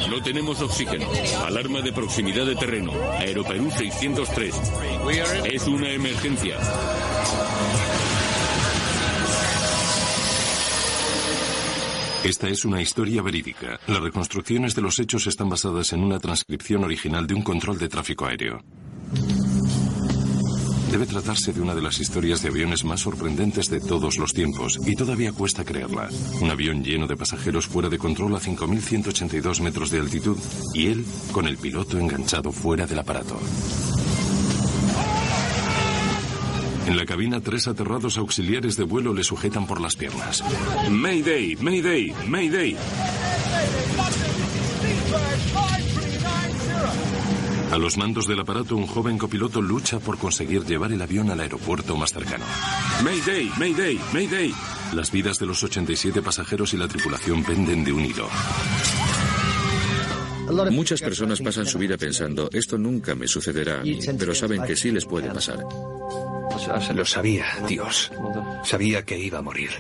No tenemos oxígeno. Alarma de proximidad de terreno. Aeroperú 603. Es una emergencia. Esta es una historia verídica. Las reconstrucciones de los hechos están basadas en una transcripción original de un control de tráfico aéreo. Debe tratarse de una de las historias de aviones más sorprendentes de todos los tiempos, y todavía cuesta creerla. Un avión lleno de pasajeros fuera de control a 5.182 metros de altitud, y él con el piloto enganchado fuera del aparato. En la cabina, 3 aterrados auxiliares de vuelo le sujetan por las piernas. Mayday, Mayday, Mayday. A los mandos del aparato, un joven copiloto lucha por conseguir llevar el avión al aeropuerto más cercano. Mayday, Mayday, Mayday. Las vidas de los 87 pasajeros y la tripulación penden de un hilo. Muchas personas pasan su vida pensando, esto nunca me sucederá a mí, pero saben que sí les puede pasar. Lo sabía, Dios. Sabía que iba a morir.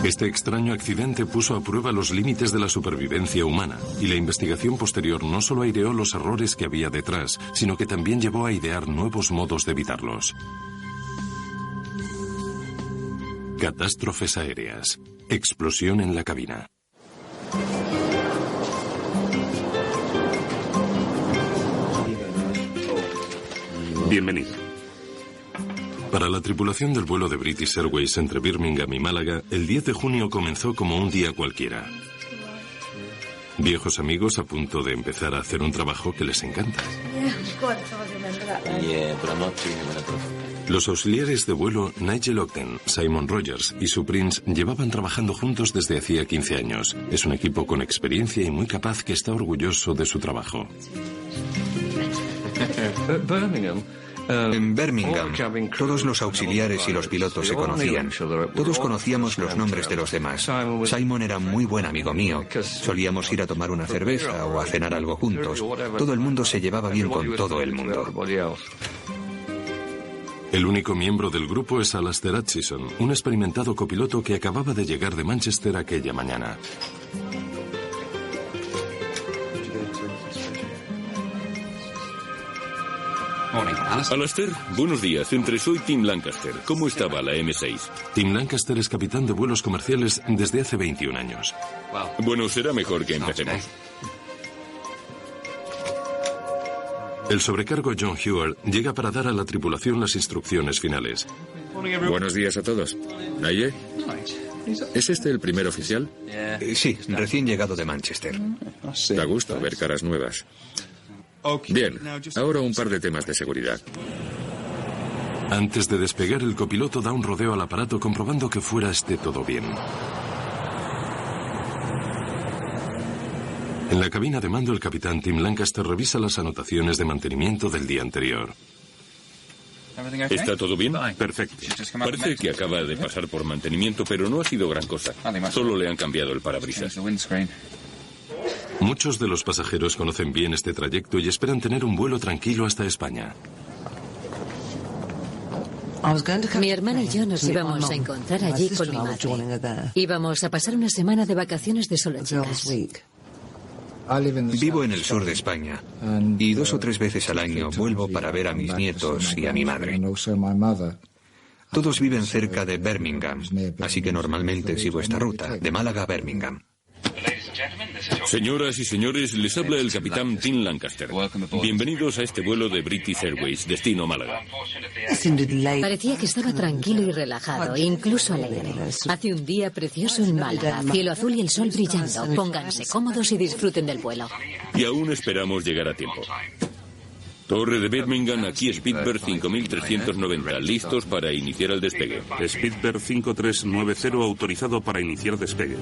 Este extraño accidente puso a prueba los límites de la supervivencia humana, y la investigación posterior no solo aireó los errores que había detrás, sino que también llevó a idear nuevos modos de evitarlos. Catástrofes aéreas. Explosión en la cabina. Bienvenido. Para la tripulación del vuelo de British Airways entre Birmingham y Málaga, el 10 de junio comenzó como un día cualquiera. Viejos amigos a punto de empezar a hacer un trabajo que les encanta. Los auxiliares de vuelo Nigel Ogden, Simon Rogers y su Prince llevaban trabajando juntos desde hacía 15 años. Es un equipo con experiencia y muy capaz que está orgulloso de su trabajo. En Birmingham, todos los auxiliares y los pilotos se conocían. Todos conocíamos los nombres de los demás. Simon era muy buen amigo mío. Solíamos ir a tomar una cerveza o a cenar algo juntos. Todo el mundo se llevaba bien con todo el mundo. El único miembro del grupo es Alastair Hutchison, un experimentado copiloto que acababa de llegar de Manchester aquella mañana. Alastair, buenos días. Soy Tim Lancaster. ¿Cómo estaba la M6? Tim Lancaster es capitán de vuelos comerciales desde hace 21 años. Bueno, será mejor que empecemos. El sobrecargo John Heward llega para dar a la tripulación las instrucciones finales. Buenos días a todos. ¿Naye? ¿Es este el primer oficial? Sí, recién llegado de Manchester. Da gusto ver caras nuevas. Bien, ahora un par de temas de seguridad. Antes de despegar, el copiloto da un rodeo al aparato comprobando que fuera esté todo bien. En la cabina de mando, el capitán Tim Lancaster revisa las anotaciones de mantenimiento del día anterior. ¿Está todo bien? Perfecto. Parece que acaba de pasar por mantenimiento, pero no ha sido gran cosa. Solo le han cambiado el parabrisas. Muchos de los pasajeros conocen bien este trayecto y esperan tener un vuelo tranquilo hasta España. Mi hermana y yo nos íbamos a encontrar allí con mi madre. Íbamos a pasar una semana de vacaciones de solo chicas. Vivo en el sur de España y 2 o 3 veces al año vuelvo para ver a mis nietos y a mi madre. Todos viven cerca de Birmingham, así que normalmente sigo esta ruta, de Málaga a Birmingham. Señoras y señores, les habla el capitán Tim Lancaster. Bienvenidos a este vuelo de British Airways, destino Málaga. Parecía que estaba tranquilo y relajado, incluso alegre. Hace un día precioso en Málaga, cielo azul y el sol brillando. Pónganse cómodos y disfruten del vuelo. Y aún esperamos llegar a tiempo. Torre de Birmingham, aquí Speedbird 5390, listos para iniciar el despegue. Speedbird 5390 autorizado para iniciar despegue.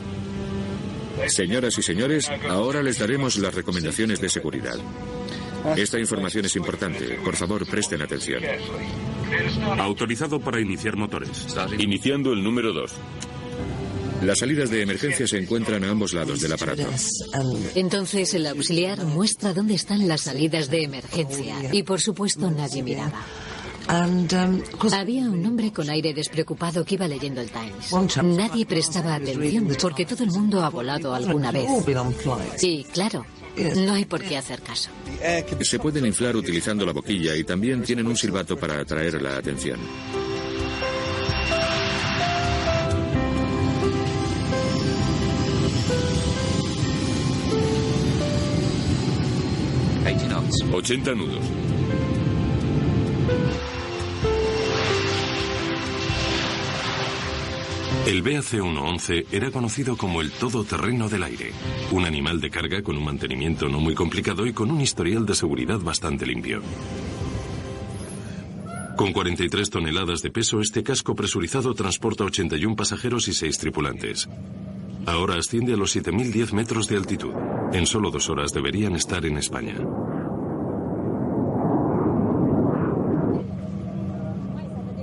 Señoras y señores, ahora les daremos las recomendaciones de seguridad. Esta información es importante. Por favor, presten atención. Autorizado para iniciar motores. Iniciando el número 2. Las salidas de emergencia se encuentran a ambos lados del aparato. Entonces el auxiliar muestra dónde están las salidas de emergencia. Y por supuesto nadie miraba. Había un hombre con aire despreocupado que iba leyendo el Times. Nadie prestaba atención porque todo el mundo ha volado alguna vez. Y claro, no hay por qué hacer caso. Se pueden inflar utilizando la boquilla y también tienen un silbato para atraer la atención. knots. 80 nudos. El BAC-111 era conocido como el todoterreno del aire, un animal de carga con un mantenimiento no muy complicado y con un historial de seguridad bastante limpio. Con 43 toneladas de peso, este casco presurizado transporta 81 pasajeros y 6 tripulantes. Ahora asciende a los 7.010 metros de altitud. En solo 2 horas deberían estar en España.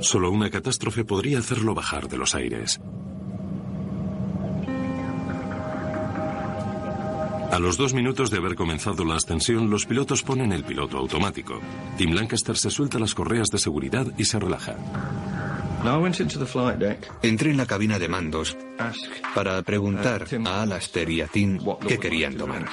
Solo una catástrofe podría hacerlo bajar de los aires. A los 2 minutos de haber comenzado la ascensión, los pilotos ponen el piloto automático. Tim Lancaster se suelta las correas de seguridad y se relaja. Entré en la cabina de mandos para preguntar a Alastair y a Tim qué querían tomar.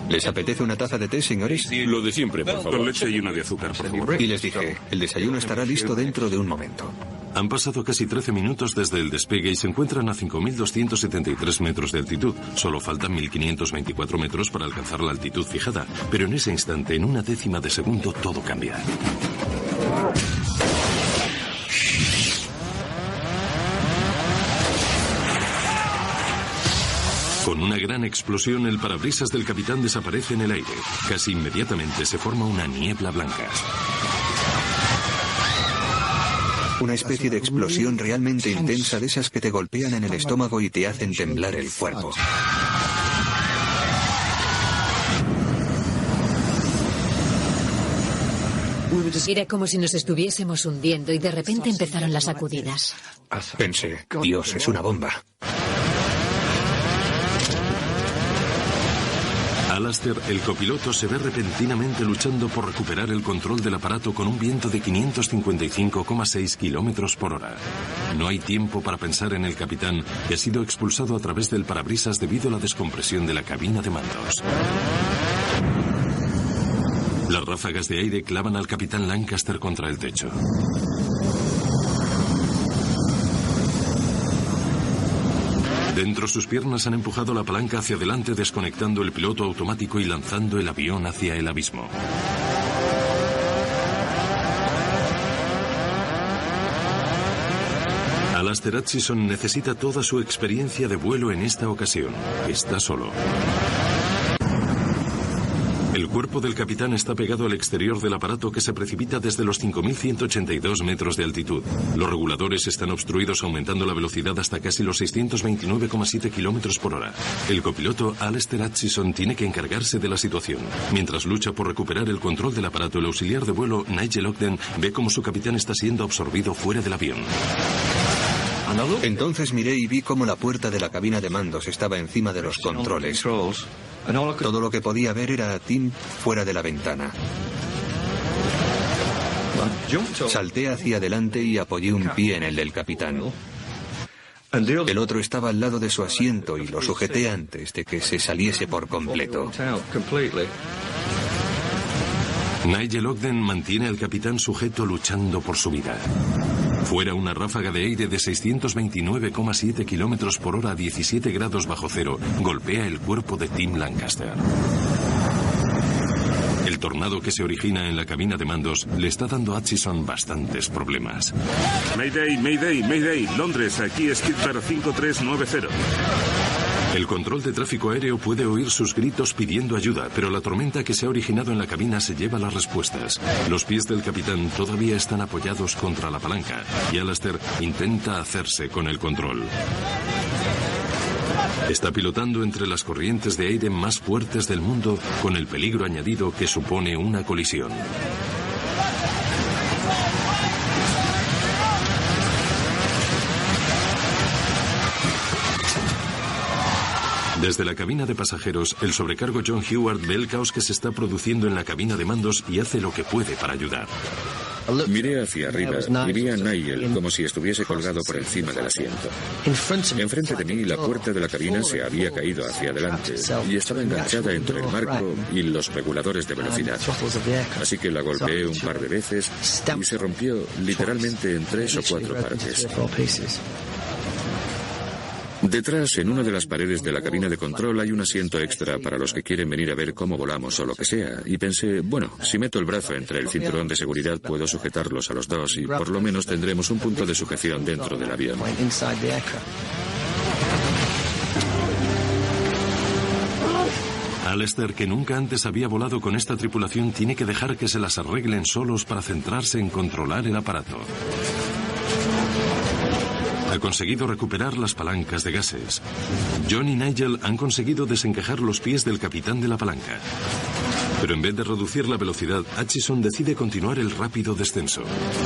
¿Les apetece una taza de té, señores? Lo de siempre, por favor. Con leche y una de azúcar, por favor. Y les dije, el desayuno estará listo dentro de un momento. Han pasado casi 13 minutos desde el despegue y se encuentran a 5.273 metros de altitud. Solo faltan 1.524 metros para alcanzar la altitud fijada. Pero en ese instante, en una décima de segundo, todo cambia. Con una gran explosión, el parabrisas del capitán desaparece en el aire. Casi inmediatamente se forma una niebla blanca. Una especie de explosión realmente intensa de esas que te golpean en el estómago y te hacen temblar el cuerpo. Era como si nos estuviésemos hundiendo y de repente empezaron las sacudidas. Pensé, Dios, es una bomba. Alastair, el copiloto, se ve repentinamente luchando por recuperar el control del aparato con un viento de 555,6 kilómetros por hora. No hay tiempo para pensar en el capitán, que ha sido expulsado a través del parabrisas debido a la descompresión de la cabina de mandos. Las ráfagas de aire clavan al capitán Lancaster contra el techo. Dentro sus piernas han empujado la palanca hacia adelante, desconectando el piloto automático y lanzando el avión hacia el abismo. Alastair Hutchison necesita toda su experiencia de vuelo en esta ocasión. Está solo. El cuerpo del capitán está pegado al exterior del aparato que se precipita desde los 5.182 metros de altitud. Los reguladores están obstruidos, aumentando la velocidad hasta casi los 629,7 kilómetros por hora. El copiloto Alastair Hutchison tiene que encargarse de la situación. Mientras lucha por recuperar el control del aparato, el auxiliar de vuelo Nigel Ogden ve cómo su capitán está siendo absorbido fuera del avión. Entonces miré y vi cómo la puerta de la cabina de mandos estaba encima de los controles. Todo lo que podía ver era a Tim fuera de la ventana. Salté hacia adelante y apoyé un pie en el del capitán. El otro estaba al lado de su asiento y lo sujeté antes de que se saliese por completo. Nigel Ogden mantiene al capitán sujeto luchando por su vida. Fuera, una ráfaga de aire de 629,7 kilómetros por hora a 17 grados bajo cero golpea el cuerpo de Tim Lancaster. El tornado que se origina en la cabina de mandos le está dando a Hutchison bastantes problemas. Mayday, Mayday, Mayday. Londres, aquí Skipper 5390. El control de tráfico aéreo puede oír sus gritos pidiendo ayuda, pero la tormenta que se ha originado en la cabina se lleva las respuestas. Los pies del capitán todavía están apoyados contra la palanca y Alastair intenta hacerse con el control. Está pilotando entre las corrientes de aire más fuertes del mundo, con el peligro añadido que supone una colisión. Desde la cabina de pasajeros, el sobrecargo John Heward ve el caos que se está produciendo en la cabina de mandos y hace lo que puede para ayudar. Miré hacia arriba y vi a Nigel como si estuviese colgado por encima del asiento. Enfrente de mí, la puerta de la cabina se había caído hacia adelante y estaba enganchada entre el marco y los reguladores de velocidad. Así que la golpeé un par de veces y se rompió literalmente en 3 o 4 partes. Detrás, en una de las paredes de la cabina de control, hay un asiento extra para los que quieren venir a ver cómo volamos o lo que sea. Y pensé, bueno, si meto el brazo entre el cinturón de seguridad, puedo sujetarlos a los dos y por lo menos tendremos un punto de sujeción dentro del avión. Alistair, que nunca antes había volado con esta tripulación, tiene que dejar que se las arreglen solos para centrarse en controlar el aparato. Ha conseguido recuperar las palancas de gases. John y Nigel han conseguido desencajar los pies del capitán de la palanca. Pero en vez de reducir la velocidad, Hutchison decide continuar el rápido descenso.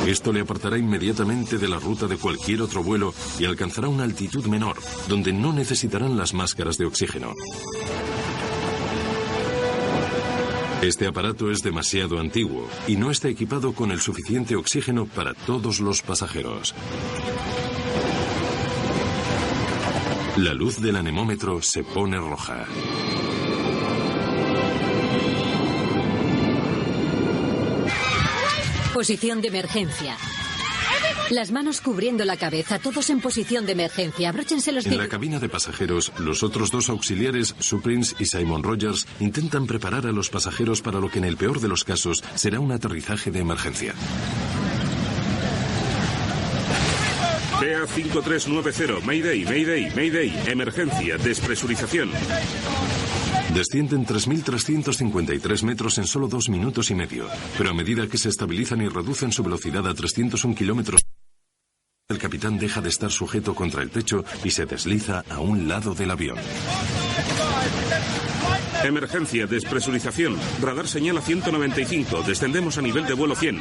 Esto le apartará inmediatamente de la ruta de cualquier otro vuelo y alcanzará una altitud menor, donde no necesitarán las máscaras de oxígeno. Este aparato es demasiado antiguo y no está equipado con el suficiente oxígeno para todos los pasajeros. La luz del anemómetro se pone roja. Posición de emergencia. Las manos cubriendo la cabeza, todos en posición de emergencia. Abróchense los En la cabina de pasajeros, los otros dos auxiliares, Sue Prince y Simon Rogers, intentan preparar a los pasajeros para lo que en el peor de los casos será un aterrizaje de emergencia. PA 5390, Mayday, Mayday, Mayday, emergencia, despresurización. Descienden 3.353 metros en solo 2 minutos y medio, pero a medida que se estabilizan y reducen su velocidad a 301 kilómetros, el capitán deja de estar sujeto contra el techo y se desliza a un lado del avión. Emergencia, despresurización, radar señala 195, descendemos a nivel de vuelo 100.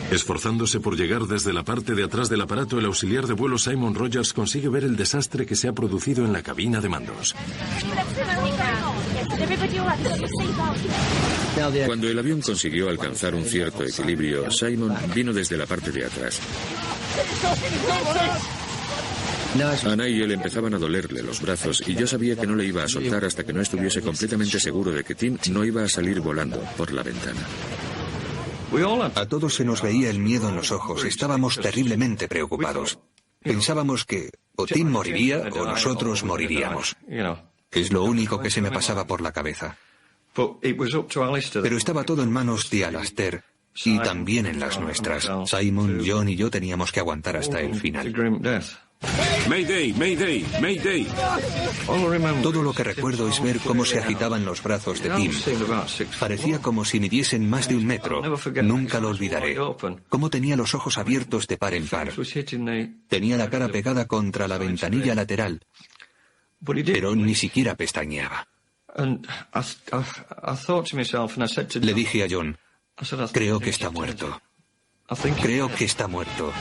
Esforzándose por llegar desde la parte de atrás del aparato, el auxiliar de vuelo Simon Rogers consigue ver el desastre que se ha producido en la cabina de mandos. Cuando el avión consiguió alcanzar un cierto equilibrio, Simon vino desde la parte de atrás. A Nigel empezaban a dolerle los brazos y yo sabía que no le iba a soltar hasta que no estuviese completamente seguro de que Tim no iba a salir volando por la ventana. A todos se nos veía el miedo en los ojos. Estábamos terriblemente preocupados. Pensábamos que o Tim moriría o nosotros moriríamos. Es lo único que se me pasaba por la cabeza. Pero estaba todo en manos de Alistair y también en las nuestras. Simon, John y yo teníamos que aguantar hasta el final. Mayday, Mayday, Mayday. Todo lo que recuerdo es ver cómo se agitaban los brazos de Tim. Parecía como si midiesen más de 1 metro. Nunca lo olvidaré. Cómo tenía los ojos abiertos de par en par. Tenía la cara pegada contra la ventanilla lateral, pero ni siquiera pestañeaba. Le dije a John, creo que está muerto. Creo que está muerto.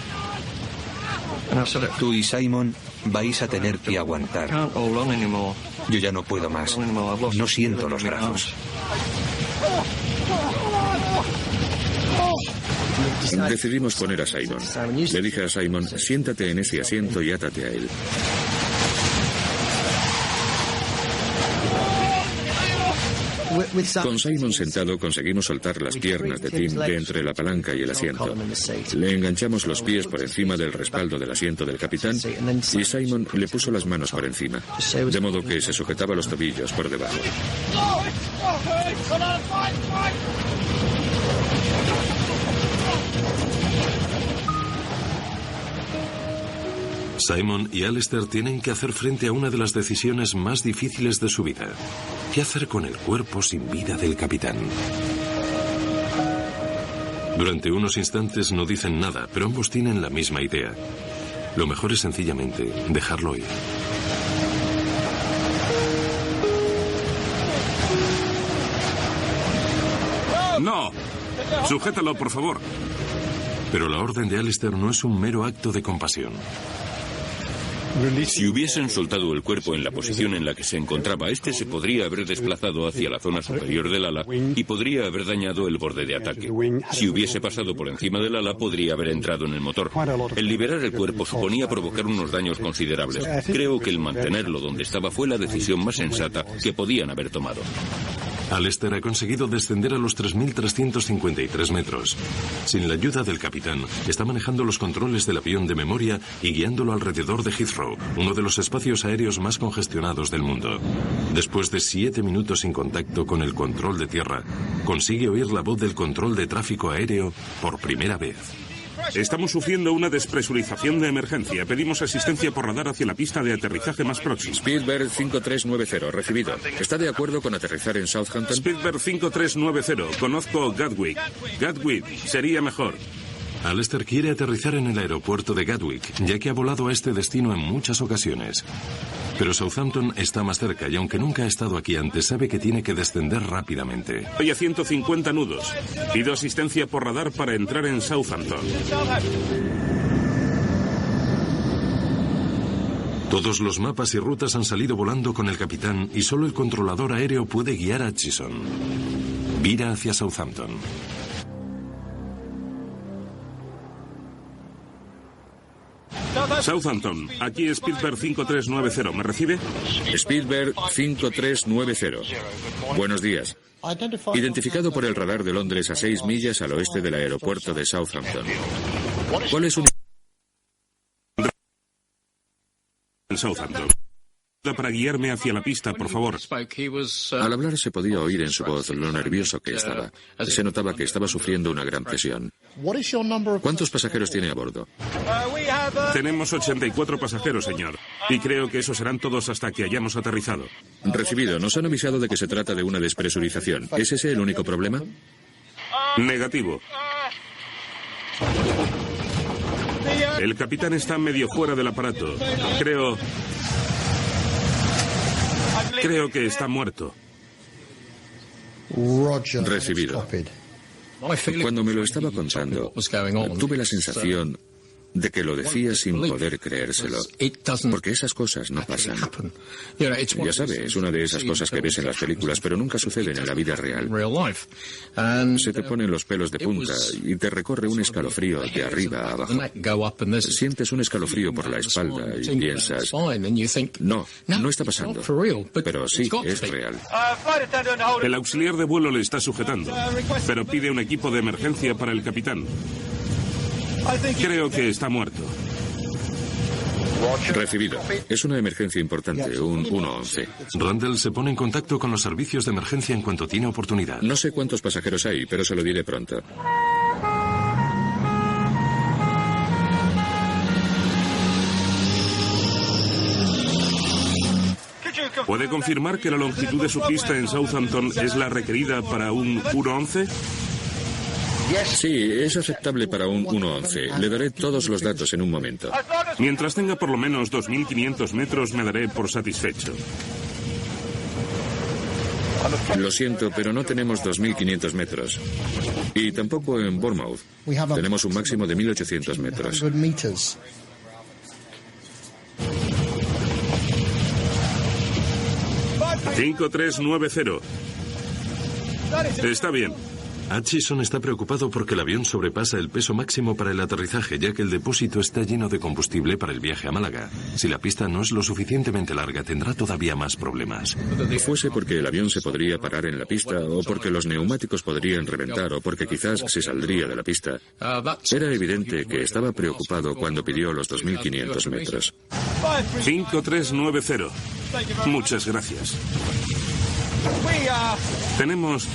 Tú y Simon vais a tener que aguantar. Yo ya no puedo más. No siento los brazos. Decidimos poner a Simon. Le dije a Simon, siéntate en ese asiento y átate a él. Con Simon sentado conseguimos soltar las piernas de Tim de entre la palanca y el asiento. Le enganchamos los pies por encima del respaldo del asiento del capitán y Simon le puso las manos por encima, de modo que se sujetaba los tobillos por debajo. Simon y Alistair tienen que hacer frente a una de las decisiones más difíciles de su vida. ¿Qué hacer con el cuerpo sin vida del capitán? Durante unos instantes no dicen nada, pero ambos tienen la misma idea. Lo mejor es sencillamente dejarlo ir. ¡No! ¡Sujétalo, por favor! Pero la orden de Alistair no es un mero acto de compasión. Si hubiesen soltado el cuerpo en la posición en la que se encontraba, este se podría haber desplazado hacia la zona superior del ala y podría haber dañado el borde de ataque. Si hubiese pasado por encima del ala, podría haber entrado en el motor. El liberar el cuerpo suponía provocar unos daños considerables. Creo que el mantenerlo donde estaba fue la decisión más sensata que podían haber tomado. Alistair ha conseguido descender a los 3.353 metros. Sin la ayuda del capitán, está manejando los controles del avión de memoria y guiándolo alrededor de Heathrow, uno de los espacios aéreos más congestionados del mundo. Después de 7 minutos sin contacto con el control de tierra, consigue oír la voz del control de tráfico aéreo por primera vez. Estamos sufriendo una despresurización de emergencia. Pedimos asistencia por radar hacia la pista de aterrizaje más próxima. Spielberg 5390, recibido. ¿Está de acuerdo con aterrizar en Southampton? Spielberg 5390, conozco Gatwick. Gatwick sería mejor. Alistair quiere aterrizar en el aeropuerto de Gatwick, ya que ha volado a este destino en muchas ocasiones. Pero Southampton está más cerca y aunque nunca ha estado aquí antes, sabe que tiene que descender rápidamente. Hay a 150 nudos. Pido asistencia por radar para entrar en Southampton. Todos los mapas y rutas han salido volando con el capitán y solo el controlador aéreo puede guiar a Hutchison. Vira hacia Southampton. Southampton, aquí Spielberg 5390. ¿Me recibe? Spielberg 5390. Buenos días. Identificado por el radar de Londres a 6 millas al oeste del aeropuerto de Southampton. ¿Cuál es un... En Southampton. Para guiarme hacia la pista, por favor. Al hablar se podía oír en su voz lo nervioso que estaba. Se notaba que estaba sufriendo una gran presión. ¿Cuántos pasajeros tiene a bordo? Tenemos 84 pasajeros, señor. Y creo que esos serán todos hasta que hayamos aterrizado. Recibido. Nos han avisado de que se trata de una despresurización. ¿Es ese el único problema? Negativo. El capitán está medio fuera del aparato. Creo que está muerto. Recibido. Cuando me lo estaba contando, tuve la sensación de que lo decía sin poder creérselo, porque esas cosas no pasan. Ya sabes, es una de esas cosas que ves en las películas, pero nunca suceden en la vida real. Se te ponen los pelos de punta y te recorre un escalofrío de arriba a abajo. Sientes un escalofrío por la espalda y piensas, no está pasando, pero sí, es real. El auxiliar de vuelo le está sujetando, pero pide un equipo de emergencia para el capitán. Creo que está muerto. Recibido. Es una emergencia importante, un 111. Randall se pone en contacto con los servicios de emergencia en cuanto tiene oportunidad. No sé cuántos pasajeros hay, pero se lo diré pronto. ¿Puede confirmar que la longitud de su pista en Southampton es la requerida para un 111? Sí, es aceptable para un 111. Le daré todos los datos en un momento. Mientras tenga por lo menos 2.500 metros, me daré por satisfecho. Lo siento, pero no tenemos 2.500 metros. Y tampoco en Bournemouth. Tenemos un máximo de 1.800 metros. $5390. Está bien. Hutchison está preocupado porque el avión sobrepasa el peso máximo para el aterrizaje, ya que el depósito está lleno de combustible para el viaje a Málaga. Si la pista no es lo suficientemente larga, tendrá todavía más problemas. Fuese porque el avión se podría parar en la pista, o porque los neumáticos podrían reventar, o porque quizás se saldría de la pista. Era evidente que estaba preocupado cuando pidió los 2.500 metros. 5390. Muchas gracias. Tenemos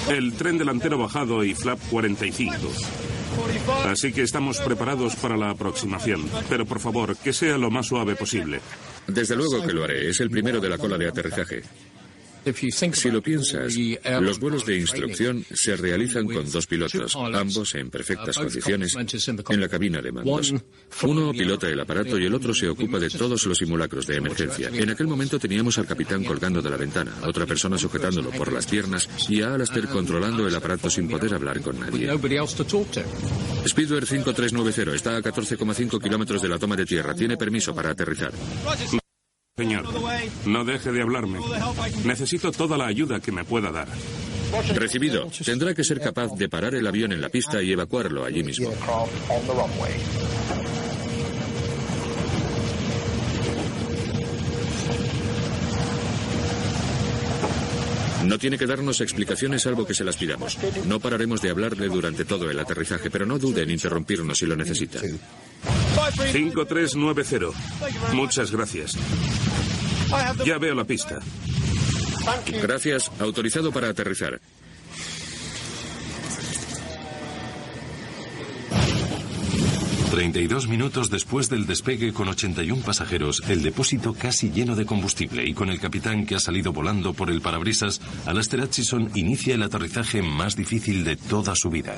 el tren delantero bajado y flap 45. Así que estamos preparados para la aproximación. Pero por favor, que sea lo más suave posible. Desde luego que lo haré. Es el primero de la cola de aterrizaje. Si lo piensas, los vuelos de instrucción se realizan con dos pilotos, ambos en perfectas condiciones, en la cabina de mandos. Uno pilota el aparato y el otro se ocupa de todos los simulacros de emergencia. En aquel momento teníamos al capitán colgando de la ventana, otra persona sujetándolo por las piernas y a Alastair controlando el aparato sin poder hablar con nadie. Speedbird 5390 está a 14,5 kilómetros de la toma de tierra. Tiene permiso para aterrizar. Señor, no deje de hablarme. Necesito toda la ayuda que me pueda dar. Recibido. Tendrá que ser capaz de parar el avión en la pista y evacuarlo allí mismo. No tiene que darnos explicaciones salvo que se las pidamos. No pararemos de hablarle durante todo el aterrizaje, pero no dude en interrumpirnos si lo necesita. 5390. Muchas gracias. Ya veo la pista. Gracias. Autorizado para aterrizar. ...32 minutos después del despegue con 81 pasajeros, el depósito casi lleno de combustible y con el capitán que ha salido volando por el parabrisas, Alastair Hutchison inicia el aterrizaje más difícil de toda su vida.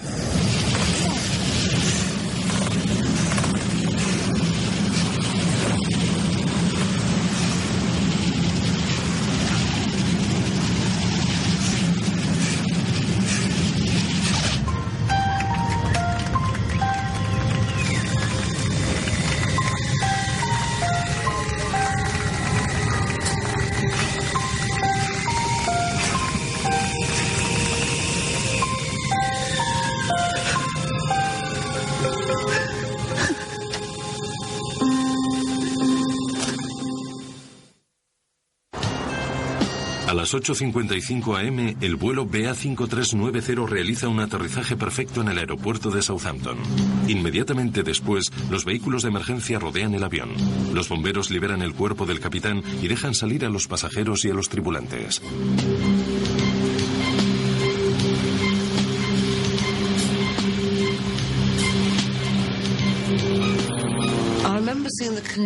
A las 8:55 am, el vuelo BA5390 realiza un aterrizaje perfecto en el aeropuerto de Southampton. Inmediatamente después, los vehículos de emergencia rodean el avión. Los bomberos liberan el cuerpo del capitán y dejan salir a los pasajeros y a los tripulantes.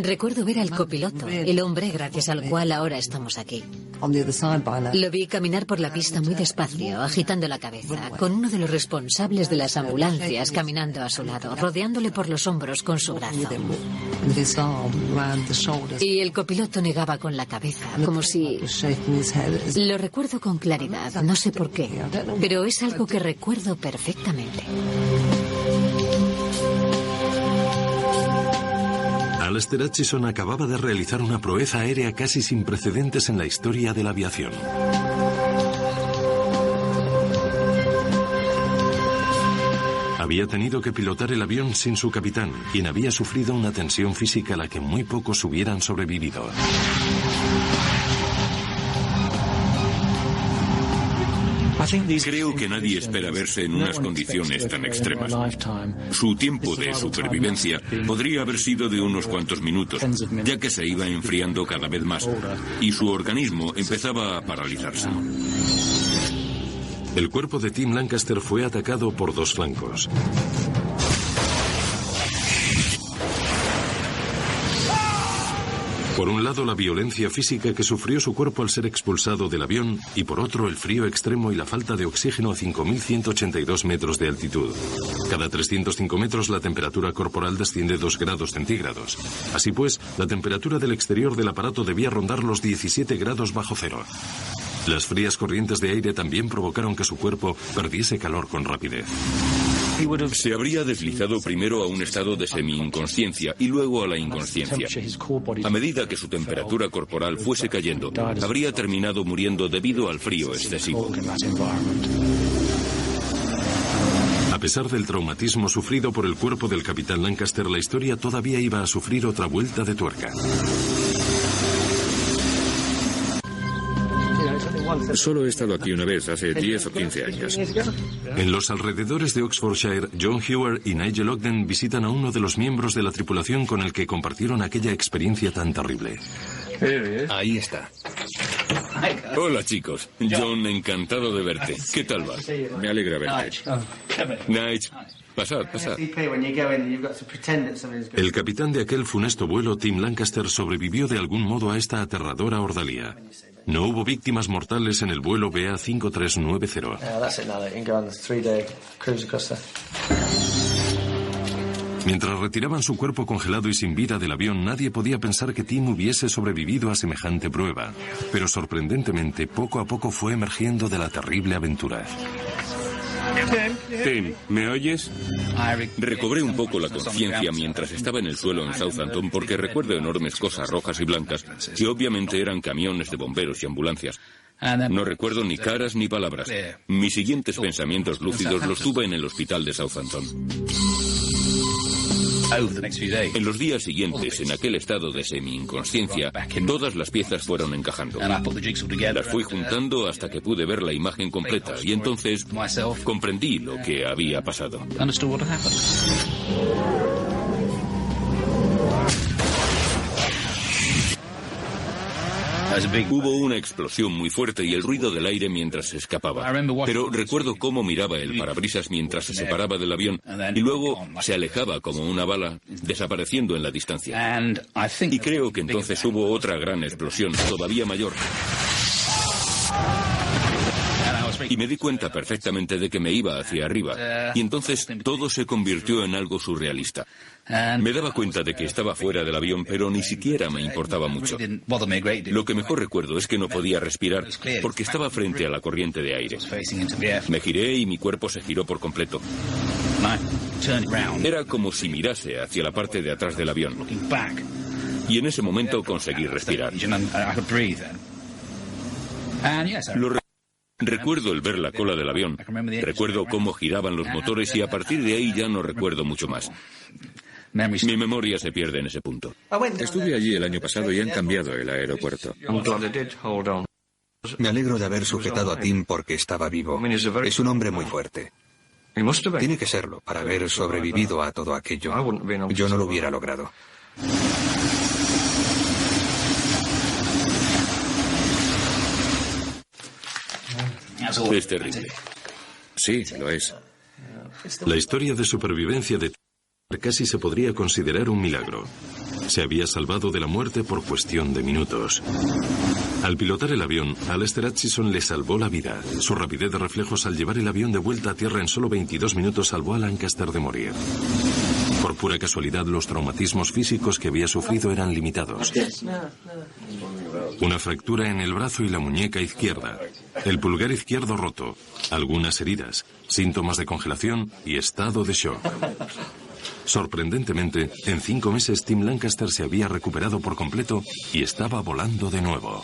Recuerdo ver al copiloto, el hombre gracias al cual ahora estamos aquí. Lo vi caminar por la pista muy despacio, agitando la cabeza, con uno de los responsables de las ambulancias caminando a su lado, rodeándole por los hombros con su brazo. Y el copiloto negaba con la cabeza, como si... Lo recuerdo con claridad, no sé por qué, pero es algo que recuerdo perfectamente. Alastair Hutchison acababa de realizar una proeza aérea casi sin precedentes en la historia de la aviación. Había tenido que pilotar el avión sin su capitán, quien había sufrido una tensión física a la que muy pocos hubieran sobrevivido. Creo que nadie espera verse en unas condiciones tan extremas. Su tiempo de supervivencia podría haber sido de unos cuantos minutos, ya que se iba enfriando cada vez más y su organismo empezaba a paralizarse. El cuerpo de Tim Lancaster fue atacado por dos flancos. Por un lado, la violencia física que sufrió su cuerpo al ser expulsado del avión, y por otro, el frío extremo y la falta de oxígeno a 5.182 metros de altitud. Cada 305 metros la temperatura corporal desciende 2 grados centígrados. Así pues, la temperatura del exterior del aparato debía rondar los 17 grados bajo cero. Las frías corrientes de aire también provocaron que su cuerpo perdiese calor con rapidez. Se habría deslizado primero a un estado de semi-inconsciencia y luego a la inconsciencia. A medida que su temperatura corporal fuese cayendo, habría terminado muriendo debido al frío excesivo. A pesar del traumatismo sufrido por el cuerpo del capitán Lancaster, la historia todavía iba a sufrir otra vuelta de tuerca. Solo he estado aquí una vez, hace 10 o 15 años. En los alrededores de Oxfordshire, John Hewer y Nigel Ogden visitan a uno de los miembros de la tripulación con el que compartieron aquella experiencia tan terrible. Ahí está. Hola, chicos. John, encantado de verte. ¿Qué tal vas? Me alegra verte. Nigel. Pasad, pasad. El capitán de aquel funesto vuelo, Tim Lancaster, sobrevivió de algún modo a esta aterradora ordalía. No hubo víctimas mortales en el vuelo BA 5390. Mientras retiraban su cuerpo congelado y sin vida del avión, nadie podía pensar que Tim hubiese sobrevivido a semejante prueba. Pero sorprendentemente, poco a poco fue emergiendo de la terrible aventura. Tim, ¿me oyes? Recobré un poco la conciencia mientras estaba en el suelo en Southampton porque recuerdo enormes cosas rojas y blancas que obviamente eran camiones de bomberos y ambulancias. No recuerdo ni caras ni palabras. Mis siguientes pensamientos lúcidos los tuve en el hospital de Southampton. En los días siguientes, en aquel estado de semi-inconsciencia, todas las piezas fueron encajando. Las fui juntando hasta que pude ver la imagen completa y entonces comprendí lo que había pasado. Hubo una explosión muy fuerte y el ruido del aire mientras se escapaba. Pero recuerdo cómo miraba el parabrisas mientras se separaba del avión y luego se alejaba como una bala, desapareciendo en la distancia. Y creo que entonces hubo otra gran explosión, todavía mayor. Y me di cuenta perfectamente de que me iba hacia arriba. Y entonces todo se convirtió en algo surrealista. Me daba cuenta de que estaba fuera del avión, pero ni siquiera me importaba mucho. Lo que mejor recuerdo es que no podía respirar porque estaba frente a la corriente de aire. Me giré y mi cuerpo se giró por completo. Era como si mirase hacia la parte de atrás del avión. Y en ese momento conseguí respirar. Recuerdo el ver la cola del avión, recuerdo cómo giraban los motores y a partir de ahí ya no recuerdo mucho más. Mi memoria se pierde en ese punto. Estuve allí el año pasado y han cambiado el aeropuerto. Me alegro de haber sujetado a Tim porque estaba vivo. Es un hombre muy fuerte. Tiene que serlo para haber sobrevivido a todo aquello. Yo no lo hubiera logrado. Es terrible. Sí, lo es. La historia de supervivencia de Tim casi se podría considerar un milagro. Se había salvado de la muerte por cuestión de minutos. Al pilotar el avión, Alistair Hutchison le salvó la vida. Su rapidez de reflejos al llevar el avión de vuelta a tierra en solo 22 minutos salvó a Lancaster de morir. Por pura casualidad, los traumatismos físicos que había sufrido eran limitados. Una fractura en el brazo y la muñeca izquierda, el pulgar izquierdo roto, algunas heridas, síntomas de congelación y estado de shock. Sorprendentemente, en 5 meses Tim Lancaster se había recuperado por completo y estaba volando de nuevo.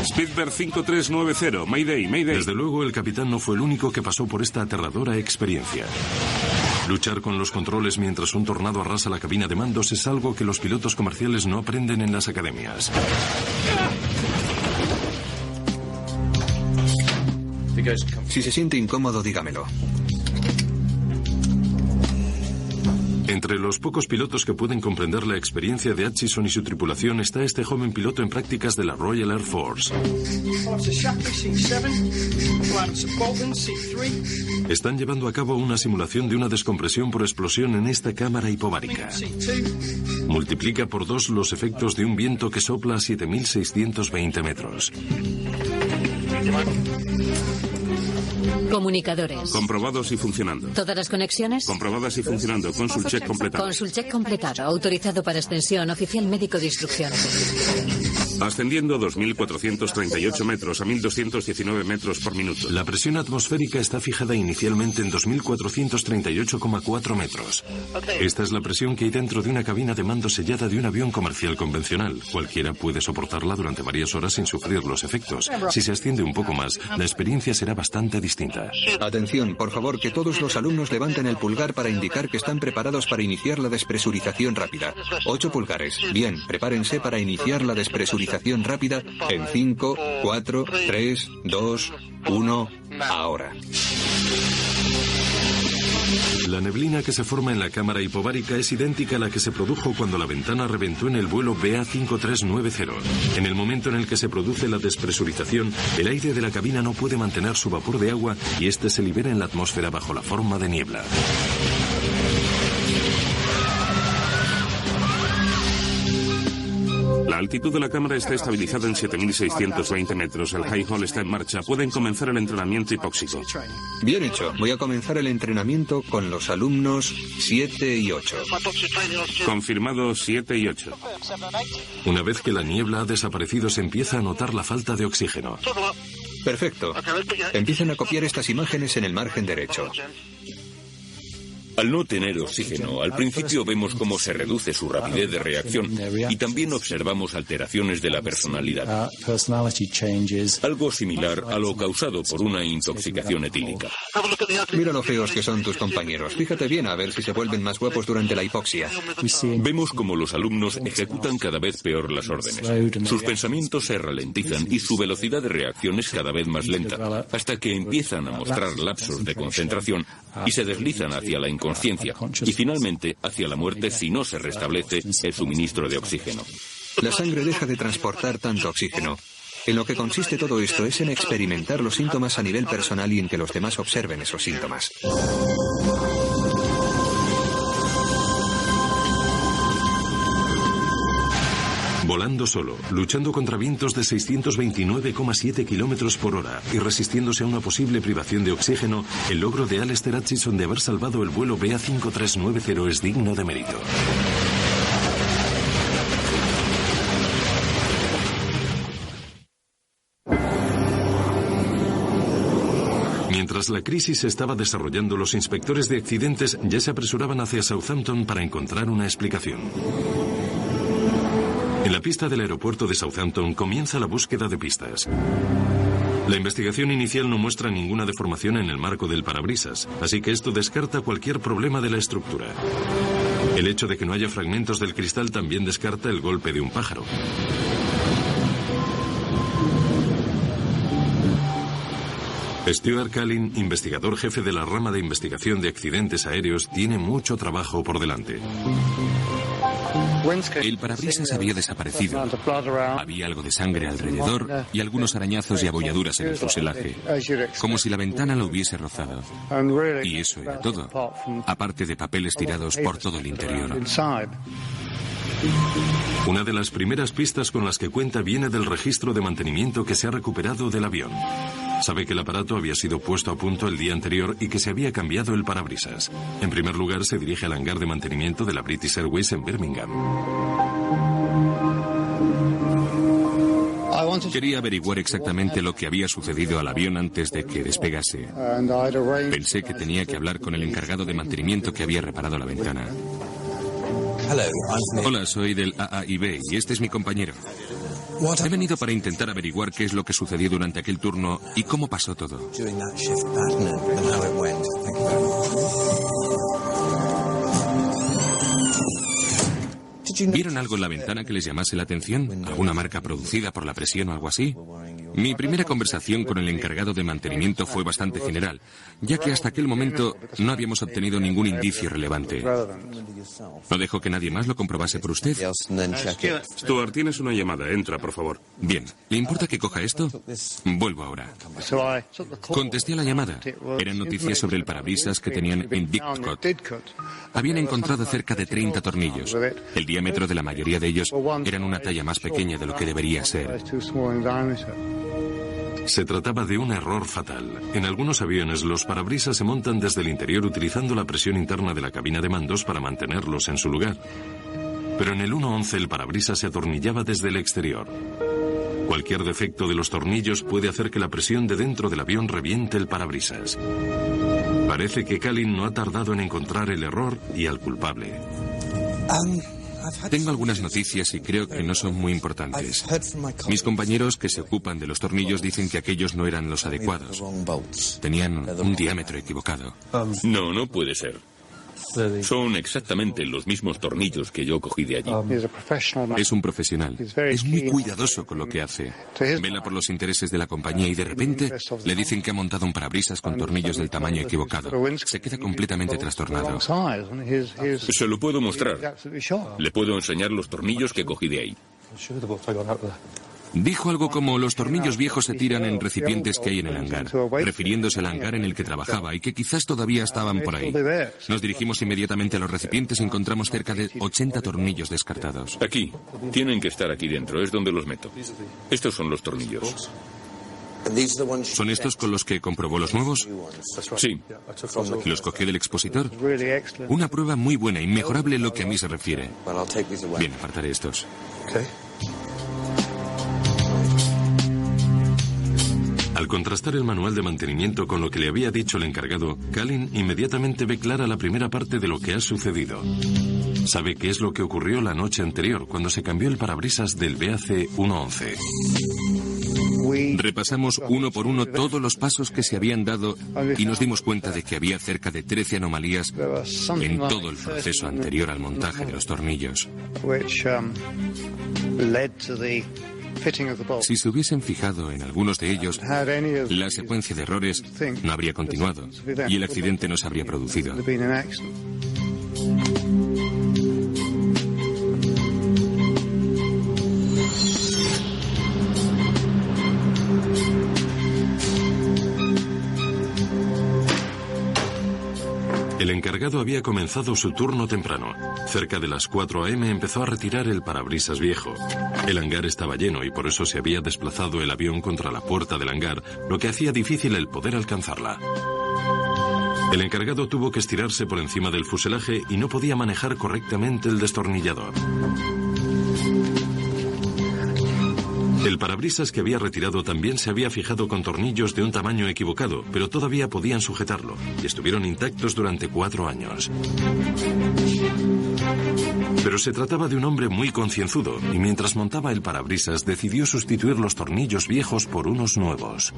Speedbird 5390, Mayday, Mayday. Desde luego, el capitán no fue el único que pasó por esta aterradora experiencia. Luchar con los controles mientras un tornado arrasa la cabina de mandos es algo que los pilotos comerciales no aprenden en las academias. Si se siente incómodo, dígamelo. Entre los pocos pilotos que pueden comprender la experiencia de Hutchison y su tripulación está este joven piloto en prácticas de la Royal Air Force. Están llevando a cabo una simulación de una descompresión por explosión en esta cámara hipovárica. Multiplica por 2 los efectos de un viento que sopla a 7.620 metros. Comunicadores. Comprobados y funcionando. ¿Todas las conexiones? Comprobadas y funcionando. Consul check completado. Consul check completado. Autorizado para extensión. Oficial médico de instrucción. Ascendiendo 2.438 metros a 1.219 metros por minuto. La presión atmosférica está fijada inicialmente en 2.438,4 metros. Esta es la presión que hay dentro de una cabina de mando sellada de un avión comercial convencional. Cualquiera puede soportarla durante varias horas sin sufrir los efectos. Si se asciende un poco más, la experiencia será bastante distinta. Atención, por favor, que todos los alumnos levanten el pulgar para indicar que están preparados para iniciar la despresurización rápida. 8 pulgares. Bien, prepárense para iniciar la despresurización rápida en 5, 4, 3, 2, 1, ahora. La neblina que se forma en la cámara hipovárica es idéntica a la que se produjo cuando la ventana reventó en el vuelo BA5390. En el momento en el que se produce la despresurización, el aire de la cabina no puede mantener su vapor de agua y este se libera en la atmósfera bajo la forma de niebla. La altitud de la cámara está estabilizada en 7.620 metros. El High Hall está en marcha. Pueden comenzar el entrenamiento hipóxico. Bien hecho. Voy a comenzar el entrenamiento con los alumnos 7 y 8. Confirmado 7 y 8. Una vez que la niebla ha desaparecido, se empieza a notar la falta de oxígeno. Perfecto. Empiezan a copiar estas imágenes en el margen derecho. Al no tener oxígeno, al principio vemos cómo se reduce su rapidez de reacción y también observamos alteraciones de la personalidad. Algo similar a lo causado por una intoxicación etílica. Mira lo feos que son tus compañeros. Fíjate bien a ver si se vuelven más guapos durante la hipoxia. Vemos cómo los alumnos ejecutan cada vez peor las órdenes. Sus pensamientos se ralentizan y su velocidad de reacción es cada vez más lenta, hasta que empiezan a mostrar lapsos de concentración y se deslizan hacia la inconsciencia y finalmente hacia la muerte si no se restablece el suministro de oxígeno. La sangre deja de transportar tanto oxígeno. En lo que consiste todo esto es en experimentar los síntomas a nivel personal y en que los demás observen esos síntomas. Volando solo, luchando contra vientos de 629,7 kilómetros por hora y resistiéndose a una posible privación de oxígeno, el logro de Alistair Hutchison de haber salvado el vuelo BA5390 es digno de mérito. Mientras la crisis se estaba desarrollando, los inspectores de accidentes ya se apresuraban hacia Southampton para encontrar una explicación. En la pista del aeropuerto de Southampton comienza la búsqueda de pistas. La investigación inicial no muestra ninguna deformación en el marco del parabrisas, así que esto descarta cualquier problema de la estructura. El hecho de que no haya fragmentos del cristal también descarta el golpe de un pájaro. Stuart Callin, investigador jefe de la rama de investigación de accidentes aéreos, tiene mucho trabajo por delante. El parabrisas había desaparecido. Había algo de sangre alrededor y algunos arañazos y abolladuras en el fuselaje, como si la ventana lo hubiese rozado. Y eso era todo, aparte de papeles tirados por todo el interior. Una de las primeras pistas con las que cuenta viene del registro de mantenimiento que se ha recuperado del avión. Sabe que el aparato había sido puesto a punto el día anterior y que se había cambiado el parabrisas. En primer lugar, se dirige al hangar de mantenimiento de la British Airways en Birmingham. Quería averiguar exactamente lo que había sucedido al avión antes de que despegase. Pensé que tenía que hablar con el encargado de mantenimiento que había reparado la ventana. Hola, soy del AAIB y este es mi compañero. He venido para intentar averiguar qué es lo que sucedió durante aquel turno y cómo pasó todo. ¿Vieron algo en la ventana que les llamase la atención? ¿Alguna marca producida por la presión o algo así? Mi primera conversación con el encargado de mantenimiento fue bastante general, ya que hasta aquel momento no habíamos obtenido ningún indicio relevante. ¿No dejo que nadie más lo comprobase por usted? Stuart, tienes una llamada. Entra, por favor. Bien. ¿Le importa que coja esto? Vuelvo ahora. Contesté a la llamada. Eran noticias sobre el parabrisas que tenían en Didcot. Habían encontrado cerca de 30 tornillos. El diámetro de la mayoría de ellos eran una talla más pequeña de lo que debería ser. Se trataba de un error fatal. En algunos aviones los parabrisas se montan desde el interior utilizando la presión interna de la cabina de mandos para mantenerlos en su lugar. Pero en el 111 el parabrisas se atornillaba desde el exterior. Cualquier defecto de los tornillos puede hacer que la presión de dentro del avión reviente el parabrisas. Parece que Callin no ha tardado en encontrar el error y al culpable. Tengo algunas noticias y creo que no son muy importantes. Mis compañeros que se ocupan de los tornillos dicen que aquellos no eran los adecuados. Tenían un diámetro equivocado. No puede ser. Son exactamente los mismos tornillos que yo cogí de allí. Es un profesional. Es muy cuidadoso con lo que hace. Vela por los intereses de la compañía y de repente le dicen que ha montado un parabrisas con tornillos del tamaño equivocado. Se queda completamente trastornado. Se lo puedo mostrar. Le puedo enseñar los tornillos que cogí de ahí. Dijo algo como: los tornillos viejos se tiran en recipientes que hay en el hangar, refiriéndose al hangar en el que trabajaba y que quizás todavía estaban por ahí. Nos dirigimos inmediatamente a los recipientes y encontramos cerca de 80 tornillos descartados. Aquí. Tienen que estar aquí dentro. Es donde los meto. Estos son los tornillos. ¿Son estos con los que comprobó los nuevos? Sí. ¿Los cogió del expositor? Una prueba muy buena, inmejorable en lo que a mí se refiere. Bien, apartaré estos. Al contrastar el manual de mantenimiento con lo que le había dicho el encargado, Kalin inmediatamente ve clara la primera parte de lo que ha sucedido. Sabe qué es lo que ocurrió la noche anterior, cuando se cambió el parabrisas del BAC 111. Repasamos uno por uno todos los pasos que se habían dado y nos dimos cuenta de que había cerca de 13 anomalías en todo el proceso anterior al montaje de los tornillos. Si se hubiesen fijado en algunos de ellos, la secuencia de errores no habría continuado y el accidente no se habría producido. El encargado había comenzado su turno temprano. Cerca de las 4 a.m. empezó a retirar el parabrisas viejo. El hangar estaba lleno y por eso se había desplazado el avión contra la puerta del hangar, lo que hacía difícil el poder alcanzarla. El encargado tuvo que estirarse por encima del fuselaje y no podía manejar correctamente el destornillador. El parabrisas que había retirado también se había fijado con tornillos de un tamaño equivocado, pero todavía podían sujetarlo, y estuvieron intactos durante 4 años. Pero se trataba de un hombre muy concienzudo, y mientras montaba el parabrisas decidió sustituir los tornillos viejos por unos nuevos.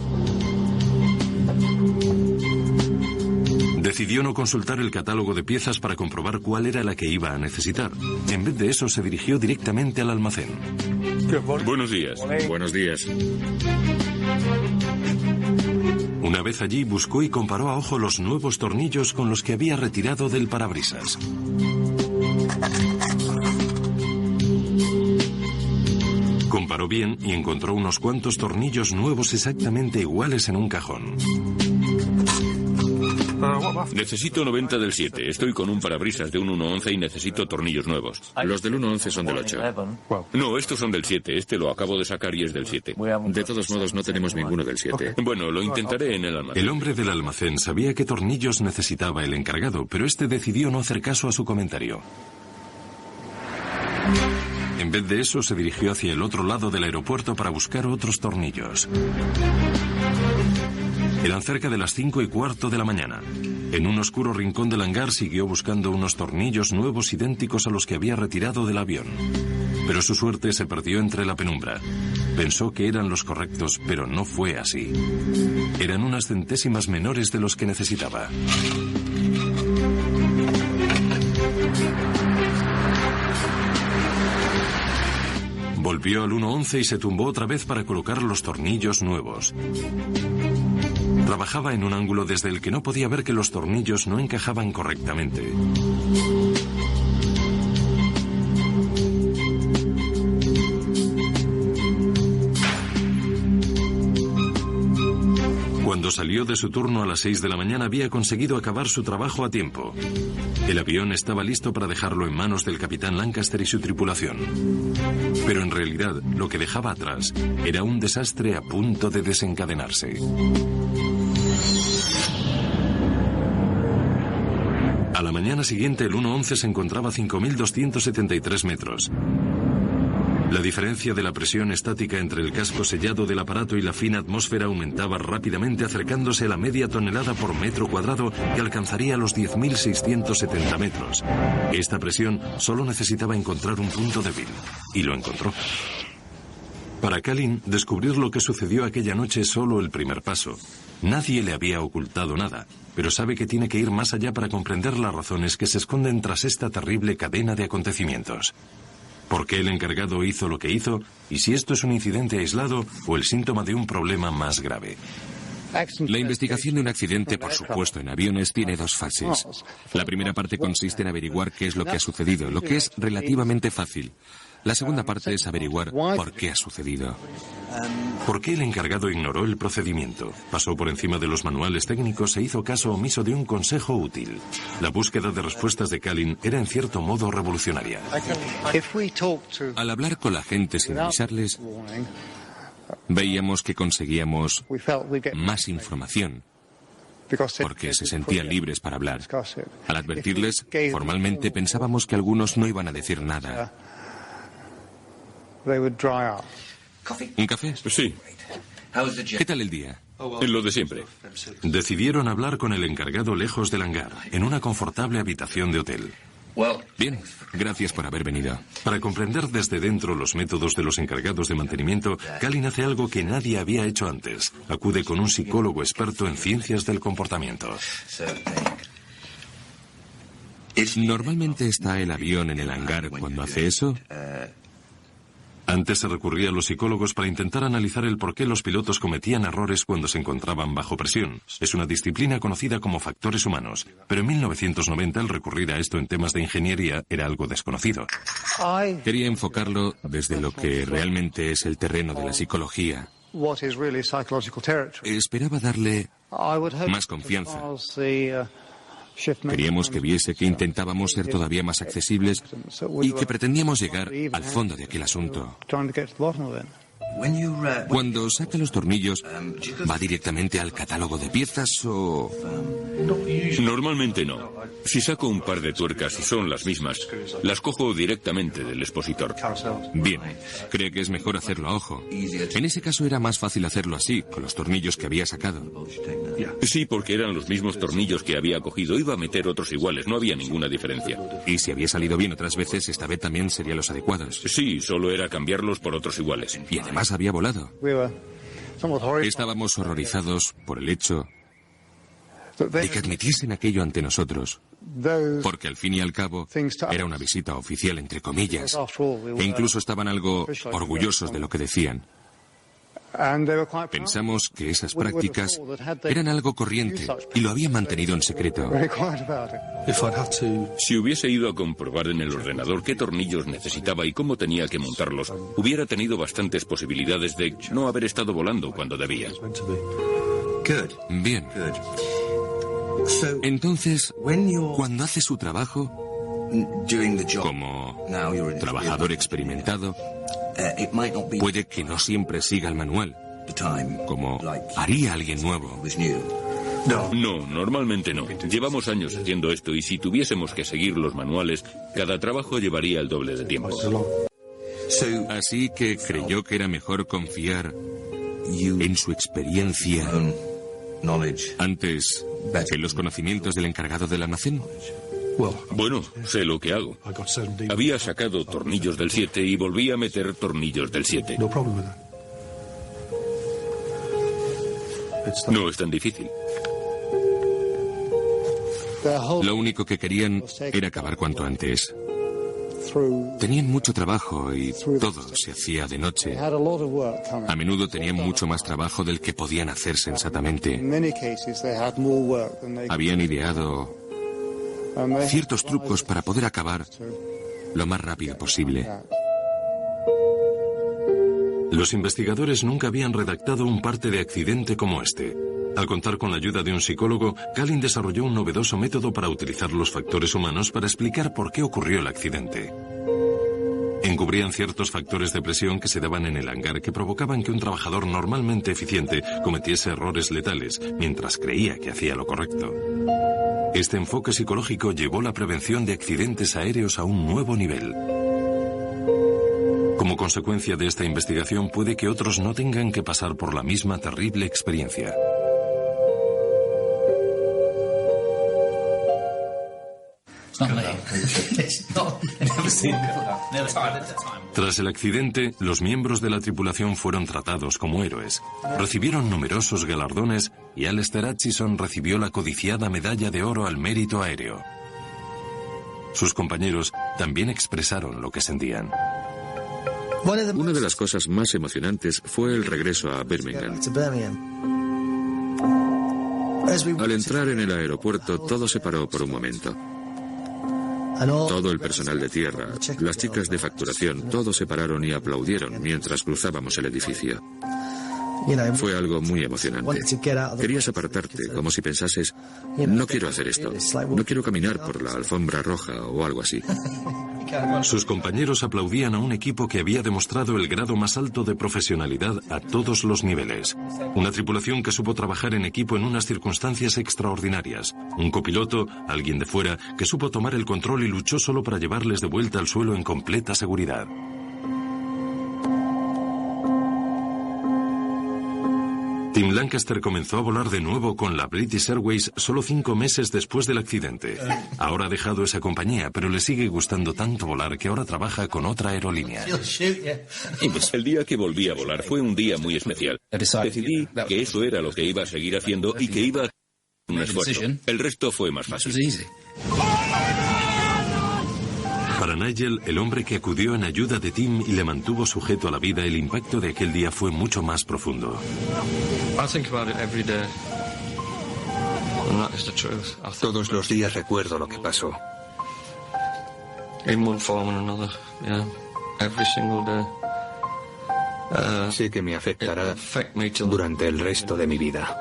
Decidió no consultar el catálogo de piezas para comprobar cuál era la que iba a necesitar. En vez de eso, se dirigió directamente al almacén. Buenos días. Buenos días. Una vez allí, buscó y comparó a ojo los nuevos tornillos con los que había retirado del parabrisas. Comparó bien y encontró unos cuantos tornillos nuevos exactamente iguales en un cajón. Necesito 90 del 7. Estoy con un parabrisas de un 111 y necesito tornillos nuevos. Los del 111 son del 8. No, estos son del 7. Este lo acabo de sacar y es del 7. De todos modos, no tenemos ninguno del 7. Bueno, lo intentaré en el almacén. El hombre del almacén sabía qué tornillos necesitaba el encargado, pero este decidió no hacer caso a su comentario. En vez de eso, se dirigió hacia el otro lado del aeropuerto para buscar otros tornillos. Eran cerca de las 5:15 de la mañana. En un oscuro rincón del hangar siguió buscando unos tornillos nuevos idénticos a los que había retirado del avión. Pero su suerte se perdió entre la penumbra. Pensó que eran los correctos, pero no fue así. Eran unas centésimas menores de los que necesitaba. Volvió al 111 y se tumbó otra vez para colocar los tornillos nuevos. Trabajaba en un ángulo desde el que no podía ver que los tornillos no encajaban correctamente. Cuando salió de su turno a las 6 de la mañana había conseguido acabar su trabajo a tiempo. El avión estaba listo para dejarlo en manos del capitán Lancaster y su tripulación. Pero en realidad lo que dejaba atrás era un desastre a punto de desencadenarse. A la mañana siguiente el 111 se encontraba a 5.273 metros. La diferencia de la presión estática entre el casco sellado del aparato y la fina atmósfera aumentaba rápidamente, acercándose a la media tonelada por metro cuadrado y alcanzaría los 10.670 metros. Esta presión solo necesitaba encontrar un punto débil, y lo encontró. Para Kalin, descubrir lo que sucedió aquella noche es solo el primer paso. Nadie le había ocultado nada, pero sabe que tiene que ir más allá para comprender las razones que se esconden tras esta terrible cadena de acontecimientos. ¿Por qué el encargado hizo lo que hizo? Y si esto es un incidente aislado o el síntoma de un problema más grave. La investigación de un accidente, por supuesto, en aviones tiene dos fases. La primera parte consiste en averiguar qué es lo que ha sucedido, lo que es relativamente fácil. La segunda parte es averiguar por qué ha sucedido. ¿Por qué el encargado ignoró el procedimiento? Pasó por encima de los manuales técnicos e hizo caso omiso de un consejo útil. La búsqueda de respuestas de Kalin era en cierto modo revolucionaria. Al hablar con la gente sin avisarles, veíamos que conseguíamos más información, porque se sentían libres para hablar. Al advertirles, formalmente pensábamos que algunos no iban a decir nada. ¿Un café? Sí. ¿Qué tal el día? Lo de siempre. Decidieron hablar con el encargado lejos del hangar, en una confortable habitación de hotel. Bien, gracias por haber venido. Para comprender desde dentro los métodos de los encargados de mantenimiento, Kalin hace algo que nadie había hecho antes. Acude con un psicólogo experto en ciencias del comportamiento. ¿Normalmente está el avión en el hangar cuando hace eso? Antes se recurría a los psicólogos para intentar analizar el por qué los pilotos cometían errores cuando se encontraban bajo presión. Es una disciplina conocida como factores humanos, pero en 1990 el recurrir a esto en temas de ingeniería era algo desconocido. Quería enfocarlo desde lo que realmente es el terreno de la psicología. Esperaba darle más confianza. Queríamos que viese que intentábamos ser todavía más accesibles y que pretendíamos llegar al fondo de aquel asunto. Cuando saca los tornillos, ¿va directamente al catálogo de piezas o...? Normalmente no. Si saco un par de tuercas y son las mismas, las cojo directamente del expositor. Bien, cree que es mejor hacerlo a ojo. En ese caso era más fácil hacerlo así, con los tornillos que había sacado. Sí, porque eran los mismos tornillos que había cogido. Iba a meter otros iguales, no había ninguna diferencia. Y si había salido bien otras veces, esta vez también serían los adecuados. Sí, solo era cambiarlos por otros iguales. Y además había volado. Estábamos horrorizados por el hecho de que admitiesen aquello ante nosotros, porque al fin y al cabo era una visita oficial, entre comillas, e incluso estaban algo orgullosos de lo que decían. Pensamos que esas prácticas eran algo corriente y lo habían mantenido en secreto. Si hubiese ido a comprobar en el ordenador qué tornillos necesitaba y cómo tenía que montarlos, hubiera tenido bastantes posibilidades de no haber estado volando cuando debía. Bien. Entonces, cuando hace su trabajo, como trabajador experimentado, puede que no siempre siga el manual, como haría alguien nuevo. No, normalmente no. Llevamos años haciendo esto y si tuviésemos que seguir los manuales, cada trabajo llevaría el doble de tiempo. Así que creyó que era mejor confiar en su experiencia antes que en los conocimientos del encargado del almacén. Bueno, sé lo que hago. Había sacado tornillos del 7 y volví a meter tornillos del 7. No es tan difícil. Lo único que querían era acabar cuanto antes. Tenían mucho trabajo y todo se hacía de noche. A menudo tenían mucho más trabajo del que podían hacer sensatamente. Habían ideado ciertos trucos para poder acabar lo más rápido posible. Los investigadores nunca habían redactado un parte de accidente como este. Al contar con la ayuda de un psicólogo, Kalin desarrolló un novedoso método para utilizar los factores humanos para explicar por qué ocurrió el accidente. Encubrían ciertos factores de presión que se daban en el hangar que provocaban que un trabajador normalmente eficiente cometiese errores letales, mientras creía que hacía lo correcto. Este enfoque psicológico llevó la prevención de accidentes aéreos a un nuevo nivel. Como consecuencia de esta investigación, puede que otros no tengan que pasar por la misma terrible experiencia. Tras el accidente, los miembros de la tripulación fueron tratados como héroes. Recibieron numerosos galardones y Alistair Hutchison recibió la codiciada medalla de oro al mérito aéreo. Sus compañeros también expresaron lo que sentían. Una de las cosas más emocionantes fue el regreso a Birmingham. Al entrar en el aeropuerto, todo se paró por un momento. Todo el personal de tierra, las chicas de facturación, todos se pararon y aplaudieron mientras cruzábamos el edificio. Fue algo muy emocionante. Querías apartarte, como si pensases, no quiero hacer esto, no quiero caminar por la alfombra roja o algo así. Sus compañeros aplaudían a un equipo que había demostrado el grado más alto de profesionalidad a todos los niveles. Una tripulación que supo trabajar en equipo en unas circunstancias extraordinarias. Un copiloto, alguien de fuera, que supo tomar el control y luchó solo para llevarles de vuelta al suelo en completa seguridad. Tim Lancaster comenzó a volar de nuevo con la British Airways solo 5 meses después del accidente. Ahora ha dejado esa compañía, pero le sigue gustando tanto volar que ahora trabaja con otra aerolínea. El día que volví a volar fue un día muy especial. Decidí que eso era lo que iba a seguir haciendo y que iba a hacer un esfuerzo. El resto fue más fácil. Para Nigel, el hombre que acudió en ayuda de Tim y le mantuvo sujeto a la vida, el impacto de aquel día fue mucho más profundo. Todos los días recuerdo lo que pasó. Sé que me afectará durante el resto de mi vida.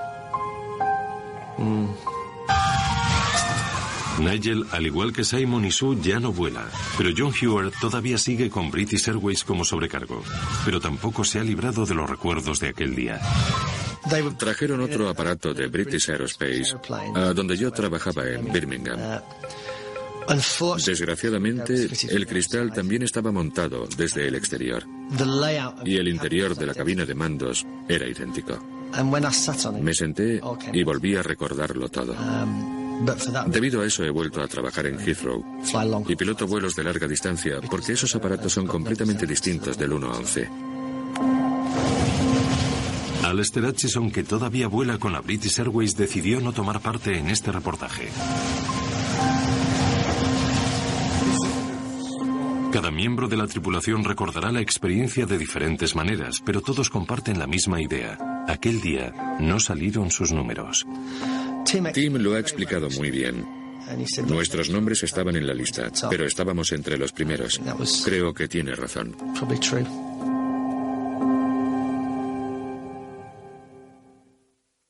Nigel, al igual que Simon y Sue, ya no vuela, pero John Hewer todavía sigue con British Airways como sobrecargo, pero tampoco se ha librado de los recuerdos de aquel día. Trajeron otro aparato de British Aerospace, a donde yo trabajaba en Birmingham. Desgraciadamente, el cristal también estaba montado desde el exterior, y el interior de la cabina de mandos era idéntico. Me senté y volví a recordarlo todo. Debido a eso he vuelto a trabajar en Heathrow y piloto vuelos de larga distancia porque esos aparatos son completamente distintos del 1 a 11. Alistair Hutchison, que todavía vuela con la British Airways, decidió no tomar parte en este reportaje. Cada miembro de la tripulación recordará la experiencia de diferentes maneras, pero todos comparten la misma idea. Aquel día no salieron sus números. Tim lo ha explicado muy bien. Nuestros nombres estaban en la lista, pero estábamos entre los primeros. Creo que tiene razón.